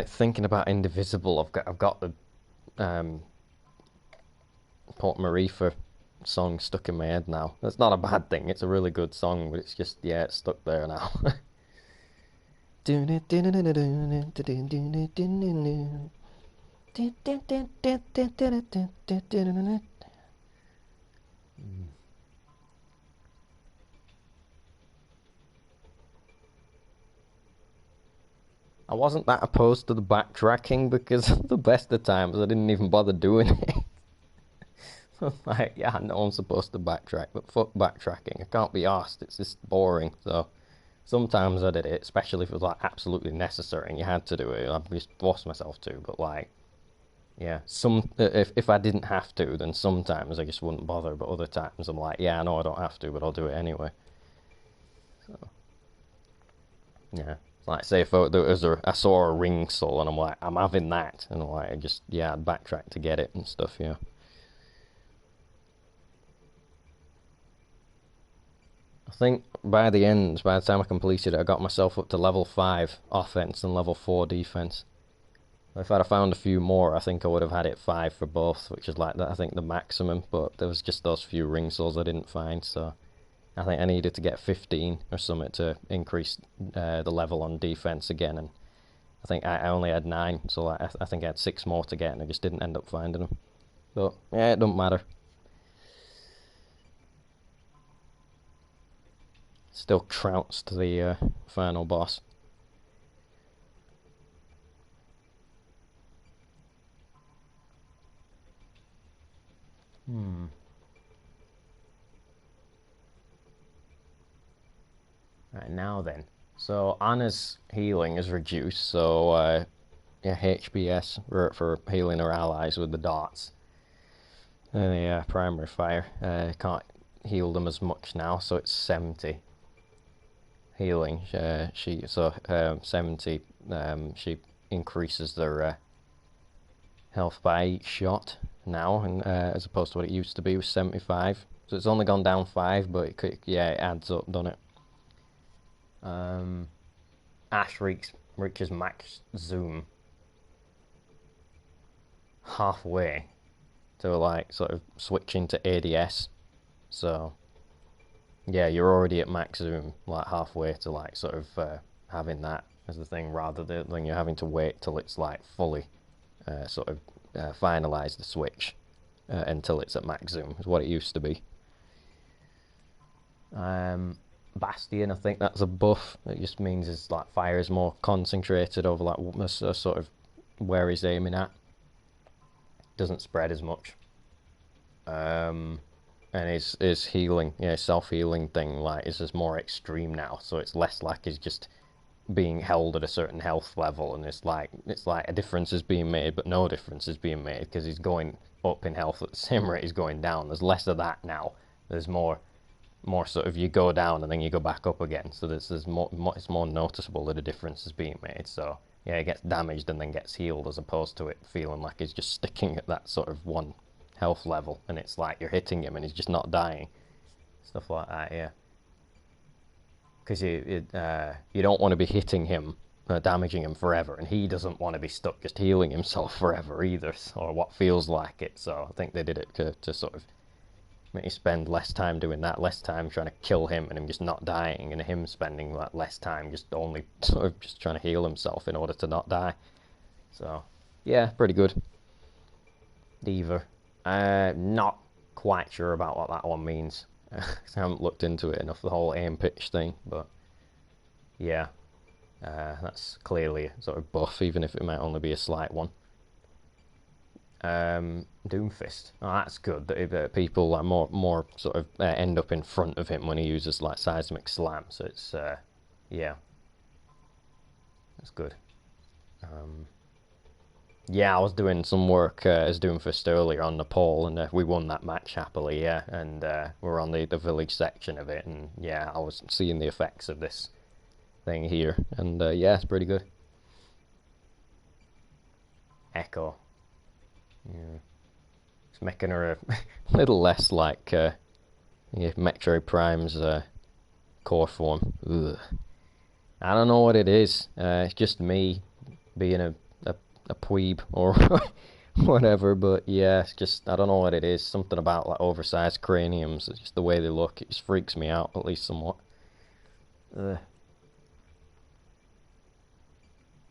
thinking about Indivisible. I've got the Port Marifa song stuck in my head now. That's not a bad thing. It's a really good song, but it's just yeah, it's stuck there now. I wasn't that opposed to the backtracking because the best of times I didn't even bother doing it. Like, yeah, I know I'm supposed to backtrack, but fuck backtracking. I can't be asked. It's just boring. So sometimes I did it, especially if it was like absolutely necessary and you had to do it. I just forced myself to. But like, yeah, if I didn't have to, then sometimes I just wouldn't bother. But other times I'm like, yeah, I know I don't have to, but I'll do it anyway. So yeah. Like say if I saw a ring soul and I'm like I'm having that and I'm like I just yeah I'd backtrack to get it and stuff yeah. I think by the time I completed it, I got myself up to level 5 offense and level 4 defense. If I'd have found a few more, I think I would have had it 5 for both, which is like that. I think the maximum, but there was just those few ring souls I didn't find, so I think I needed to get 15 or something to increase the level on defense again, and I think I only had 9, so I think I had 6 more to get, and I just didn't end up finding them. But yeah, it don't matter. Still trounced the final boss. Hmm. Right now then. So Anna's healing is reduced, so yeah, HBS for healing her allies with the darts. And the primary fire can't heal them as much now, so it's 70 healing. 70. She increases their health by each shot now, and as opposed to what it used to be was 75. So it's only gone down 5, but it adds up, doesn't it? Ash reaches max zoom halfway to like sort of switching to ADS. So yeah, you're already at max zoom, like halfway to like sort of having that as the thing, rather than you're having to wait till it's like fully sort of finalize the switch until it's at max zoom, is what it used to be. Bastion, I think that's a buff. It just means his like fire is more concentrated over like sort of where he's aiming at. Doesn't spread as much. And his healing, yeah, self healing thing like is just more extreme now. So it's less like he's just being held at a certain health level, and it's like a difference is being made, but no difference is being made because he's going up in health at the same rate he's going down. There's less of that now. There's more sort of you go down and then you go back up again. So there's more it's more noticeable that a difference is being made. So yeah, it gets damaged and then gets healed, as opposed to it feeling like he's just sticking at that sort of one health level, and it's like you're hitting him and he's just not dying. Stuff like that, yeah. Because you don't want to be hitting him, damaging him forever, and he doesn't want to be stuck just healing himself forever either, or what feels like it. So I think they did it to sort of make you spend less time doing that, less time trying to kill him and him just not dying, and him spending like less time just only sort of just trying to heal himself in order to not die. So yeah, pretty good. Diva. Not quite sure about what that one means. I haven't looked into it enough, the whole aim pitch thing, but yeah, that's clearly a sort of buff, even if it might only be a slight one. Doomfist. Oh, that's good. That people like more sort of end up in front of him when he uses like seismic slam. So it's yeah, that's good. Yeah, I was doing some work as Doomfist earlier on Nepal, and we won that match happily. Yeah, and we're on the village section of it, and yeah, I was seeing the effects of this thing here, and yeah, it's pretty good. Echo. Yeah. It's making her a little less like yeah, Metroid Prime's core form. Ugh. I don't know what it is. It's just me being a a plebe or whatever, but yeah, it's just, I don't know what it is. Something about like oversized craniums, it's just the way they look, it just freaks me out, at least somewhat. Ugh.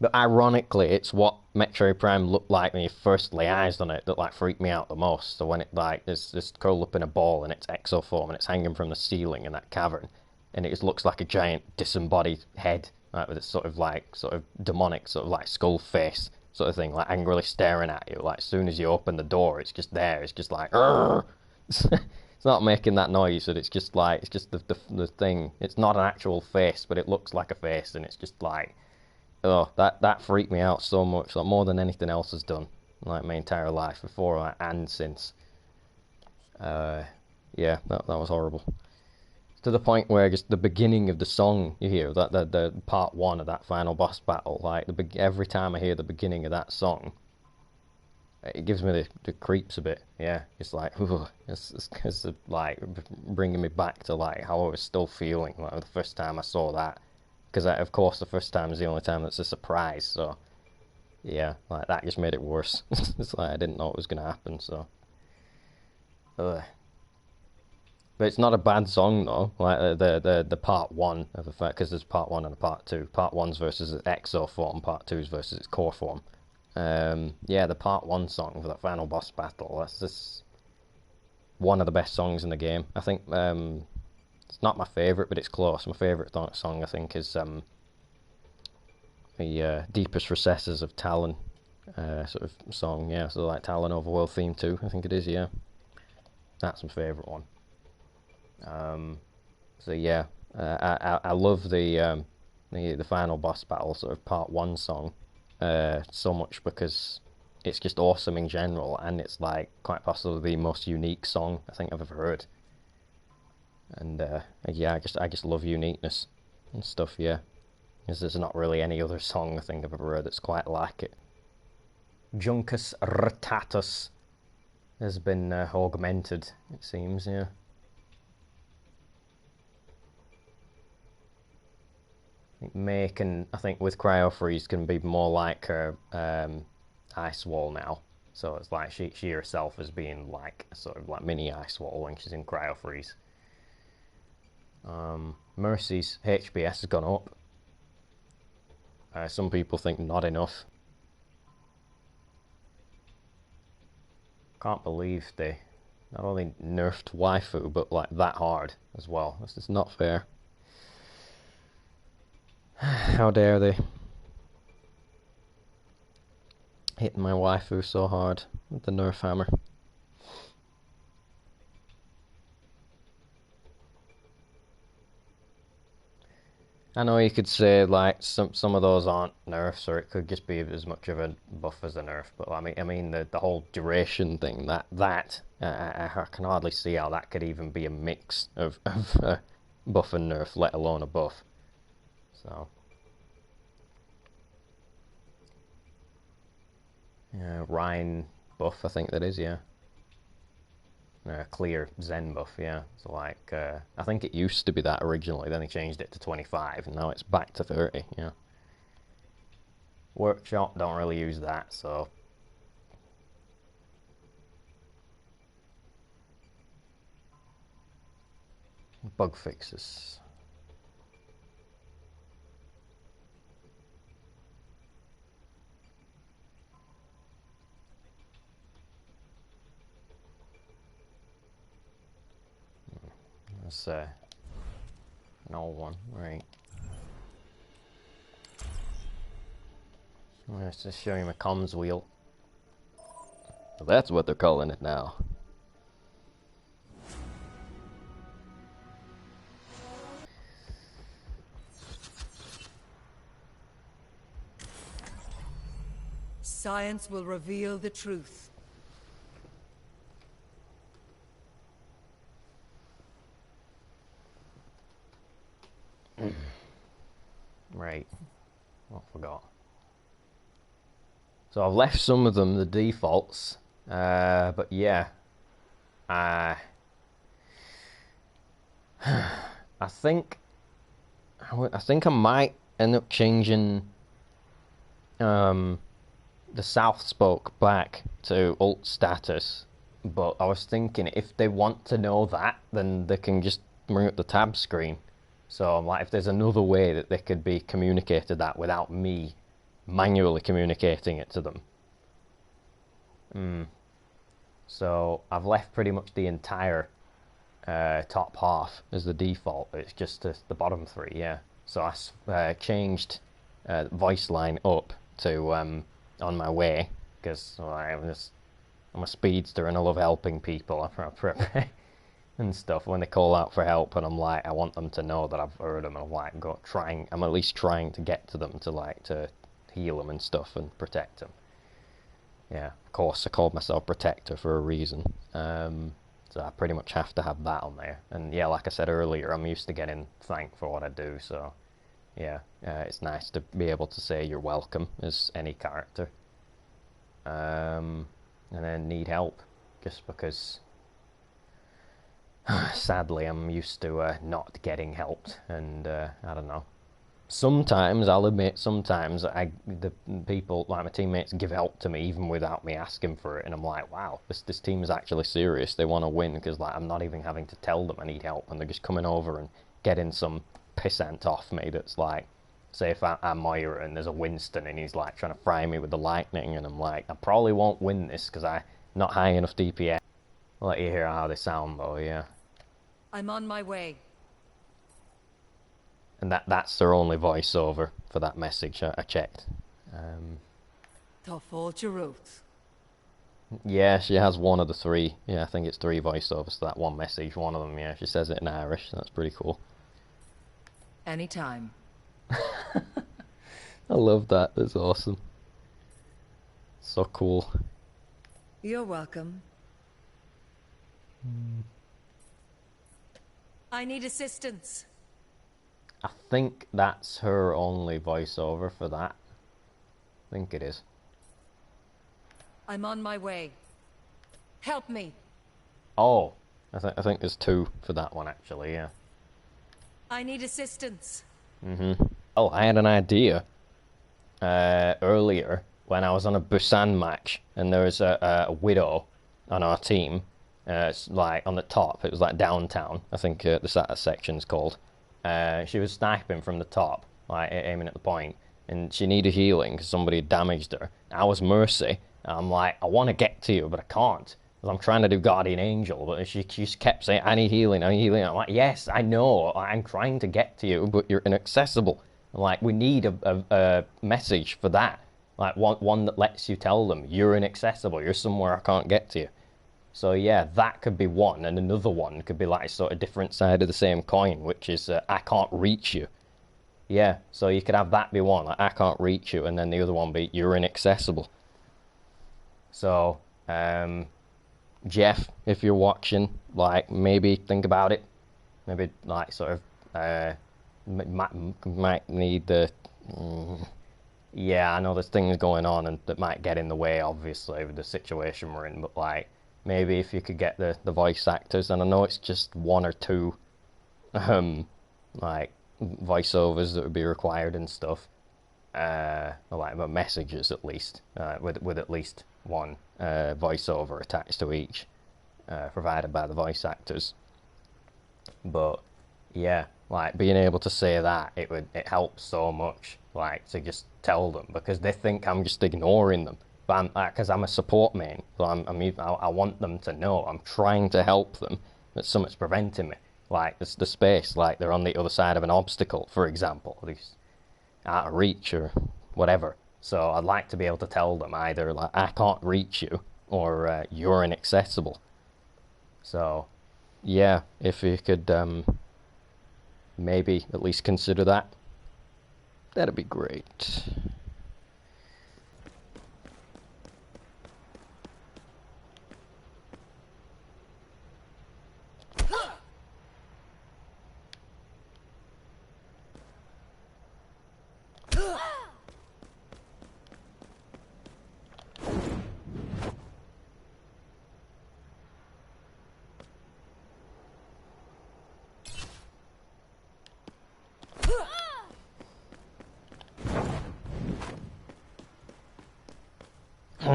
But ironically, it's what Metroid Prime looked like when you first lay eyes on it that like freaked me out the most. So when it like is just curled up in a ball and it's exoform and it's hanging from the ceiling in that cavern, and it just looks like a giant disembodied head, like with a sort of demonic sort of like skull face sort of thing, like angrily staring at you. Like as soon as you open the door, it's just there. It's just like, it's not making that noise, and it's just like it's just the thing. It's not an actual face, but it looks like a face, and it's just like. Oh, that freaked me out so much, like more than anything else has done, like my entire life before and since. Uh, yeah, that was horrible. To the point where just the beginning of the song you hear, that the part one of that final boss battle, like every time I hear the beginning of that song, it gives me the creeps a bit. Yeah, it's like, ooh, it's like bringing me back to like how I was still feeling like the first time I saw that. Because of course the first time is the only time that's a surprise. So yeah, like that just made it worse. It's like I didn't know it was gonna happen. So, ugh. But it's not a bad song though. Like the part one of the fact, because there's part one and a part two. Part one's versus its exo form. Part two's versus its core form. Yeah, the part one song for that final boss battle. That's just one of the best songs in the game. I think it's not my favorite, but it's close. My favorite song I think is the deepest recesses of Talon sort of song. Yeah, so like Talon Overworld theme 2, I think it is. Yeah, that's my favorite one. So yeah, I love the final boss battle sort of part one song so much because it's just awesome in general, and it's like quite possibly the most unique song I think I've ever heard. And yeah, I just love uniqueness and stuff. Yeah, because there's not really any other song I think I've ever heard that's quite like it. Juncus Ratatus has been augmented, it seems. Yeah. May can, I think, with Cryo Freeze can be more like her ice wall now. So it's like she herself is being like a sort of like mini ice wall when she's in Cryo Freeze. Mercy's HPS has gone up. Some people think not enough. Can't believe they not only nerfed waifu, but like that hard as well. This is not fair. How dare they? Hitting my waifu so hard with the nerf hammer. I know you could say like some of those aren't nerfs, or it could just be as much of a buff as a nerf. But I mean the whole duration thing, I can hardly see how that could even be a mix of buff and nerf, let alone a buff. So yeah, Rhine buff, I think that is, yeah. Clear Zen buff, yeah. So like, I think it used to be that originally, then they changed it to 25, and now it's back to 30, yeah. Workshop, don't really use that, so... Bug fixes. That's an old one, right. Let's just show you my comms wheel. So that's what they're calling it now. Science will reveal the truth. Right. Oh, I forgot. So I've left some of them the defaults, but yeah, I I think I think I might end up changing the South spoke back to ult status, but I was thinking if they want to know that, then they can just bring up the tab screen. So I'm like, if there's another way that they could be communicated that without me manually communicating it to them. So I've left pretty much the entire top half as the default. It's just the bottom three, yeah. So I changed voice line up to on my way because I'm a speedster and I love helping people and stuff when they call out for help, and I'm like, I want them to know that I've heard them, and I'm like I'm at least trying to get to them to heal them and stuff and protect them. Yeah, of course I called myself protector for a reason. So I pretty much have to have that on there. And yeah, like I said earlier, I'm used to getting thanked for what I do, so yeah, it's nice to be able to say you're welcome as any character. And then need help, just because sadly I'm used to not getting helped, and I don't know. Sometimes, I'll admit, sometimes the people, like my teammates, give help to me even without me asking for it, and I'm like, wow, this team is actually serious. They want to win, because like I'm not even having to tell them I need help, and they're just coming over and getting some pissant off me that's like, say if I'm Moira and there's a Winston and he's like trying to fry me with the lightning, and I'm like, I probably won't win this because I'm not high enough DPS. I'll let you hear how they sound though, yeah. I'm on my way. And that's their only voiceover for that message, I checked. Tough hold your oath. Yeah, she has one of the three. Yeah, I think it's three voiceovers to that one message. One of them, yeah, she says it in Irish, so that's pretty cool. Anytime. I love that, that's awesome. So cool. You're welcome. I need assistance. I think that's her only voiceover for that. I think it is. I'm on my way. Help me. Oh, I think there's two for that one actually, yeah. I need assistance. Oh, I had an idea earlier when I was on a Busan match, and there was a widow on our team. It's like on the top. It was like downtown. I think the section's called. She was sniping from the top, like aiming at the point, and she needed healing because somebody had damaged her. I was Mercy. And I'm like, I want to get to you, but I can't. I'm trying to do Guardian Angel, but she kept saying, I need healing, I need healing. I'm like, yes, I know, I'm trying to get to you, but you're inaccessible. I'm like, we need a message for that. Like, one that lets you tell them, you're inaccessible, you're somewhere I can't get to you. So yeah, that could be one, and another one could be like sort of different side of the same coin, which is, I can't reach you. Yeah, so you could have that be one, like, I can't reach you, and then the other one be, you're inaccessible. So, Jeff, if you're watching, like, maybe think about it. Maybe, like, sort of, might need the... yeah, I know there's things going on and that might get in the way, obviously, with the situation we're in, but, like, maybe if you could get the voice actors, and I know it's just one or two, like, voiceovers that would be required and stuff, or like, messages at least, with at least one voiceover attached to each, provided by the voice actors. But yeah, like being able to say that, it helps so much, like to just tell them, because they think I'm just ignoring them. But because I'm a support main, so I want them to know I'm trying to help them, but something's preventing me. Like the space, like they're on the other side of an obstacle, for example, they're out of reach or whatever. So I'd like to be able to tell them either like I can't reach you or you're inaccessible. So yeah, if you could maybe at least consider that, that'd be great.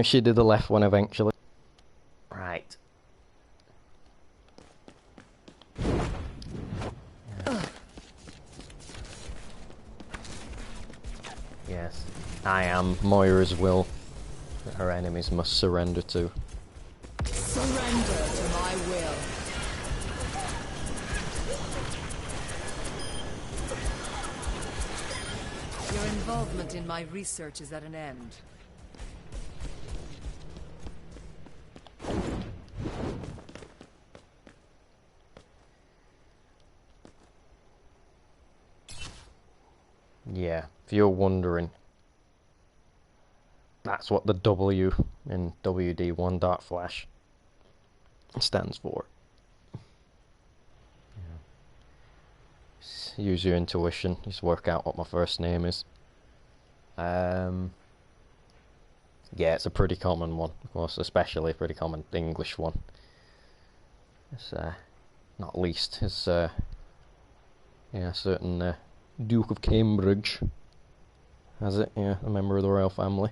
She did the left one eventually. Right. Yes, I am Moira's will that her enemies must surrender to. Surrender to my will. Your involvement in my research is at an end. Yeah, if you're wondering, that's what the W in WD1 Dark Flash stands for. Just use your intuition, just work out what my first name is. Yeah, it's a pretty common one, of course, especially a pretty common English one. It's not least, it's yeah, a certain Duke of Cambridge has it, yeah, a member of the royal family.